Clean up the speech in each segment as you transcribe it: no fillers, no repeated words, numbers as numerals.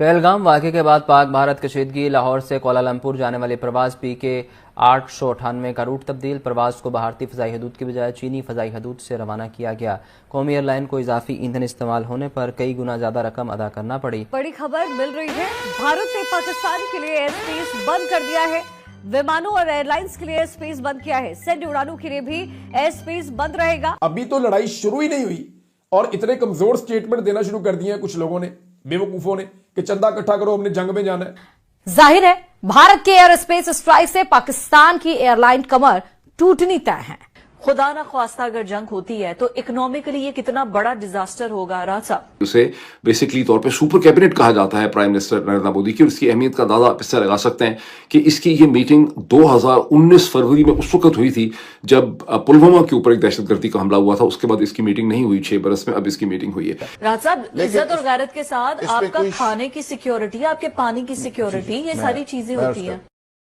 पहलगाम वाक़े के बाद पाक भारत कशीदगी। लाहौर से कुआलालंपुर जाने वाले प्रवास PK 898 का रूट तब्दील। प्रवास को भारतीय फ़ज़ाई हदूद की बजाय चीनी फ़ज़ाई हदूद से रवाना किया गया। कौमी एयरलाइन को इजाफी ईंधन इस्तेमाल होने पर कई गुना ज़्यादा रकम अदा करना पड़ी। बड़ी खबर मिल रही है, भारत ने पाकिस्तान के लिए एयर स्पेस बंद कर दिया है। विमानों और एयरलाइंस के लिए एयर स्पेस बंद किया है। सैन्य उड़ानों के लिए भी एयर स्पेस बंद रहेगा। अभी तो लड़ाई शुरू ही नहीं हुई और इतने कमजोर स्टेटमेंट देना शुरू कर दिए हैं कुछ लोगों ने, बेवकूफों ने, कि चंदा इकट्ठा करो, हमने जंग में जाना है। जाहिर है भारत के एयर स्पेस स्ट्राइक से पाकिस्तान की एयरलाइन कमर टूटनी तय है। खुदा ना ख्वास्ता अगर जंग होती है तो इकोनॉमिकली ये कितना बड़ा डिजास्टर होगा। राज साहब, उसे बेसिकली तौर पे सुपर कैबिनेट कहा जाता है प्राइम मिनिस्टर नरेंद्र मोदी की, और इसकी अहमियत का अंदाजा इससे लगा सकते हैं कि इसकी ये मीटिंग 2019 फरवरी में उस वक्त हुई थी जब पुलवामा के ऊपर एक दहशतगर्दी का हमला हुआ था। उसके बाद इसकी मीटिंग नहीं हुई 6 बरस में, अब इसकी मीटिंग हुई है। राज साहब, इज्जत और गैरत के साथ आपका खाने की सिक्योरिटी, आपके पानी की सिक्योरिटी, ये सारी चीजें होती है।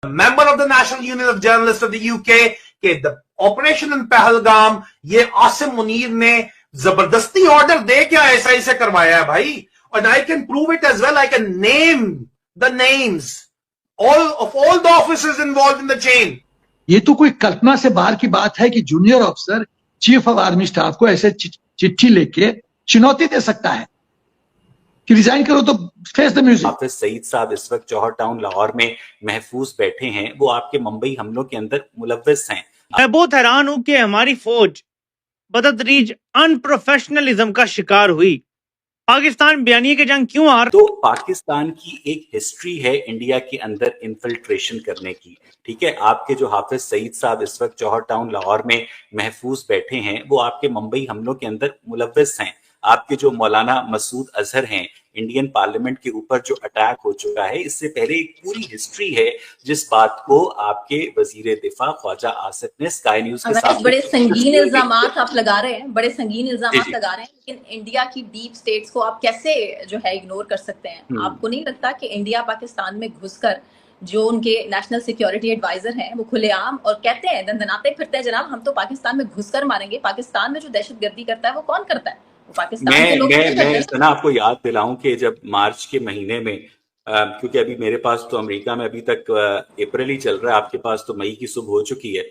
Member of the National Union of Journalists of the UK के द ऑपरेशन इन पहलगाम, ये आसिम मुनीर ने जबरदस्ती ऑर्डर दे के ISI से करवाया है भाई। और I can prove it as well, I can name the names of all the officers involved in the chain. ये तो कोई कल्पना से बाहर की बात है कि junior officer chief of army staff को ऐसे चिट्ठी लेके चुनौती दे सकता है कि रिजाइन करो तो face the music. Hafiz Saeed साहब इस वक्त जौहर टाउन लाहौर में महफूज बैठे हैं। वो आपके मुंबई हमलों के अंदर मुलव्वस हैं। मैं बहुत हैरान हूं कि हमारी फौज बदतरीज अनप्रोफेशनलिज्म का शिकार हुई। पाकिस्तान बयानिए के जंग क्यों हार? तो पाकिस्तान की एक हिस्ट्री है इंडिया के अंदर इन्फिल्ट्रेशन करने की। ठीक है, आपके जो हाफिज सईद साहब इस वक्त जौहर टाउन लाहौर में महफूज बैठे हैं, वो आपके मुंबई हमलों के अंदर मुलव्वस हैं। आपके जो मौलाना मसूद अजहर हैं, इंडियन पार्लियामेंट के ऊपर जो अटैक हो चुका है, इससे पहले एक पूरी हिस्ट्री है जिस बात को आपके वजीर दिफा ख्वाजा आसिफ ने स्काई न्यूज के साथ बड़े संगीन इल्जाम आप लगा रहे हैं, बड़े संगीन इल्जाम लगा रहे हैं, लेकिन इंडिया की डीप स्टेट्स को आप कैसे जो है इग्नोर कर सकते हैं? आपको नहीं लगता कि इंडिया पाकिस्तान में घुसकर जो उनके नेशनल सिक्योरिटी एडवाइजर हैं वो खुलेआम और कहते हैं, दंदनाते फिरते हैं, जनाब हम तो पाकिस्तान में घुसकर मारेंगे। पाकिस्तान में जो दहशतगर्दी करता है वो कौन करता है? मैं आपको याद दिलाऊं कि जब मार्च के महीने में क्योंकि अभी मेरे पास तो अमेरिका में अभी तक अप्रैल ही चल रहा है, आपके पास तो मई की सुबह हो चुकी है।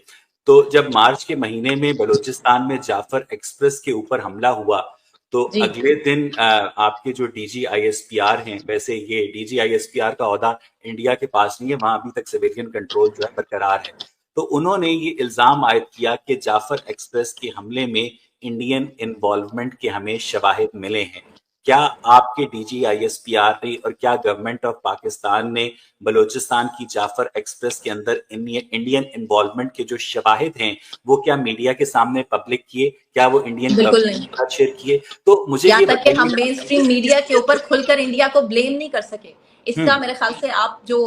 तो जब मार्च के महीने में बलूचिस्तान में जाफर एक्सप्रेस के ऊपर हमला हुआ तो अगले दिन आपके जो DG ISPR हैं, वैसे ये DG ISPR का ओहदा इंडिया के पास नहीं है, वहां अभी तक सिविलियन कंट्रोल जो है बरकरार है। तो उन्होंने ये इल्जाम आयद किया कि जाफर एक्सप्रेस के हमले में इंडियन इन्वॉल्वमेंट के हमें शवाहिद मिले हैं। क्या आपके DG ISPR ने और क्या गवर्नमेंट ऑफ पाकिस्तान ने बलूचिस्तान की जाफर एक्सप्रेस के अंदर इंडियन इन्वॉल्वमेंट के जो शवाहिद हैं वो क्या मीडिया के सामने पब्लिक किए? क्या वो इंडियन शेयर किए? तो मुझे यहाँ तक कि हम मेन स्ट्रीम मीडिया के ऊपर खुलकर इंडिया को ब्लेम नहीं कर सके। इसका मेरे ख्याल से आप जो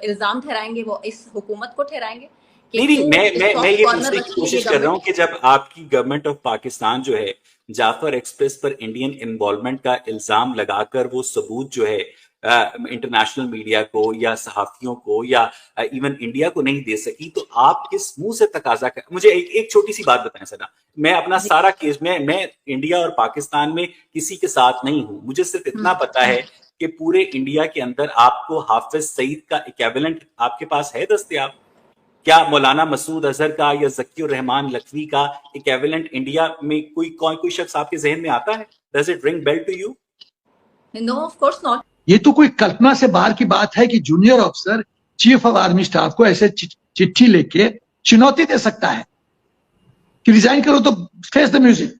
इल्जाम ठहराएंगे वो इस हुकूमत को ठहराएंगे। नहीं, मैं ये पूछने की कोशिश कर रहा हूँ कि जब आपकी गवर्नमेंट ऑफ पाकिस्तान जो है जाफर एक्सप्रेस पर इंडियन इन्वॉल्वमेंट का इल्जाम लगाकर वो सबूत जो है इंटरनेशनल मीडिया को या सहाफियों को या इवन इंडिया को नहीं दे सकी, तो आप किस मुंह से तकाजा कर? मुझे एक छोटी सी बात बताएं सना, मैं अपना सारा केस मैं इंडिया और पाकिस्तान में किसी के साथ नहीं हूं, मुझे सिर्फ इतना पता है कि पूरे इंडिया के अंदर आपको हाफिज सईद का इक्विवेलेंट आपके पास है दस्तयाब? क्या मौलाना मसूद अजहर का या ज़कीउर रहमान लखवी का इक्विवेलेंट इंडिया में कोई शख्स आपके जहन में आता है? Does it ring bell to you? No, of course not. ये तो कोई कल्पना से बाहर की बात है कि junior officer chief of army staff को ऐसे चिट्ठी लेके चुनौती दे सकता है कि रिजाइन करो तो फेस द म्यूजिक।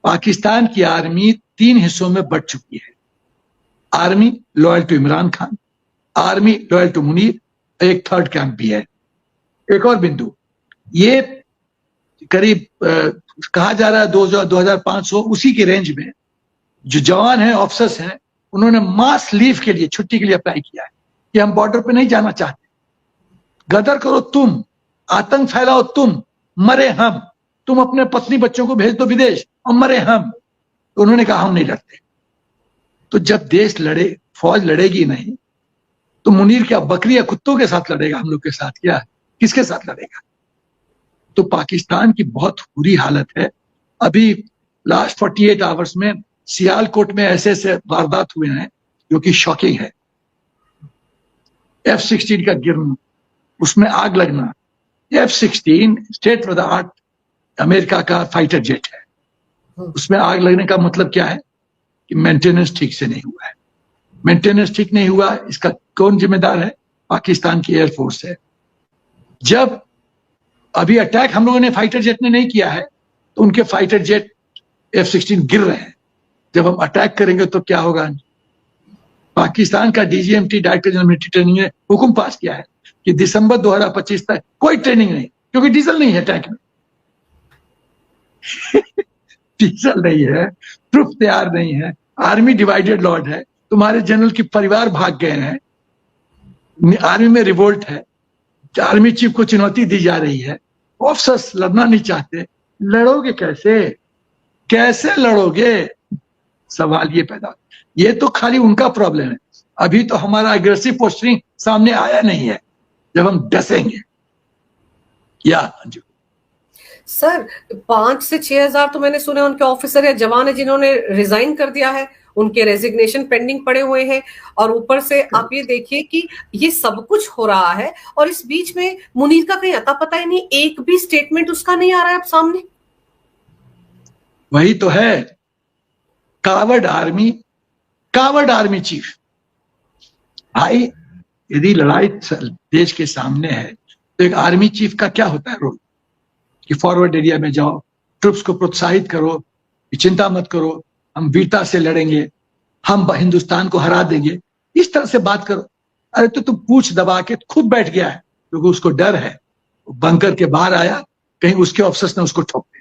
पाकिस्तान की आर्मी 3 हिस्सों में बढ़ चुकी है। Army loyal to Imran Khan, army loyal to Munir, एक थर्ड कैंप भी है। एक और बिंदु, ये करीब कहा जा रहा है 2500 उसी की रेंज में जो जवान हैं, ऑफिसर्स हैं, उन्होंने मास लीव के लिए, छुट्टी के लिए अप्लाई किया है कि हम बॉर्डर पे नहीं जाना चाहते। गदर करो तुम, आतंक फैलाओ तुम, मरे हम। तुम अपने पत्नी बच्चों को भेज दो विदेश और मरे हम। तो उन्होंने कहा हम नहीं लड़ते। तो जब देश लड़े, फौज लड़ेगी नहीं तो मुनीर क्या बकरी या कुत्तों के साथ लड़ेगा? हम लोग के साथ क्या, किसके साथ लड़ेगा? तो पाकिस्तान की बहुत बुरी हालत है। अभी लास्ट 48 आवर्स में सियालकोट में ऐसे वारदात हुए हैं जो कि शॉकिंग है। F-16 का गिरना, उसमें आग लगना। F-16 state of the art America का फाइटर जेट है, उसमें आग लगने का मतलब क्या है कि मेंटेनेंस ठीक से नहीं हुआ है। मेंटेनेंस ठीक नहीं हुआ, इसका कौन जिम्मेदार है? पाकिस्तान की एयरफोर्स है। जब अभी अटैक हम लोगों ने फाइटर जेट ने नहीं किया है, तो उनके फाइटर जेट F-16 गिर रहे हैं। जब हम अटैक करेंगे तो क्या होगा? पाकिस्तान का DGMT, director general military training ने हुक्म पास किया है कि दिसंबर 2025 तक कोई ट्रेनिंग नहीं, क्योंकि डीजल नहीं है टैंक में। डीजल नहीं है, ट्रुप तैयार नहीं है, आर्मी डिवाइडेड लॉर्ड है, तुम्हारे जनरल की परिवार भाग गए हैं, आर्मी में रिवोल्ट है, आर्मी चीफ को चुनौती दी जा रही है, ऑफिसर्स लड़ना नहीं चाहते, लड़ोगे कैसे? कैसे लड़ोगे? सवाल ये पैदा। ये तो खाली उनका प्रॉब्लम है, अभी तो हमारा एग्रेसिव पोस्टरिंग सामने आया नहीं है। जब हम डसेंगे या सर 5 से 6 हजार तो मैंने सुने उनके ऑफिसर या जवान है जिन्होंने रिजाइन कर दिया है, उनके रेजिग्नेशन पेंडिंग पड़े हुए हैं, और ऊपर से आप ये देखिए कि ये सब कुछ हो रहा है और इस बीच में मुनीर का कहीं अता पता ही नहीं, एक भी स्टेटमेंट उसका नहीं आ रहा है अब सामने। वही तो है, कावर्ड आर्मी चीफ। भाई यदि लड़ाई देश के सामने है तो एक आर्मी चीफ का क्या होता है रोल? कि फॉरवर्ड एरिया में जाओ, ट्रुप्स को प्रोत्साहित करो, चिंता मत करो, हम वीरता से लड़ेंगे, हम हिंदुस्तान को हरा देंगे, इस तरह से बात करो। अरे तो तुम पूछ दबा के खुद बैठ गया है, क्योंकि उसको डर है, बंकर के बाहर आया, कहीं उसके ऑफिसर्स ने उसको ठोक दिया।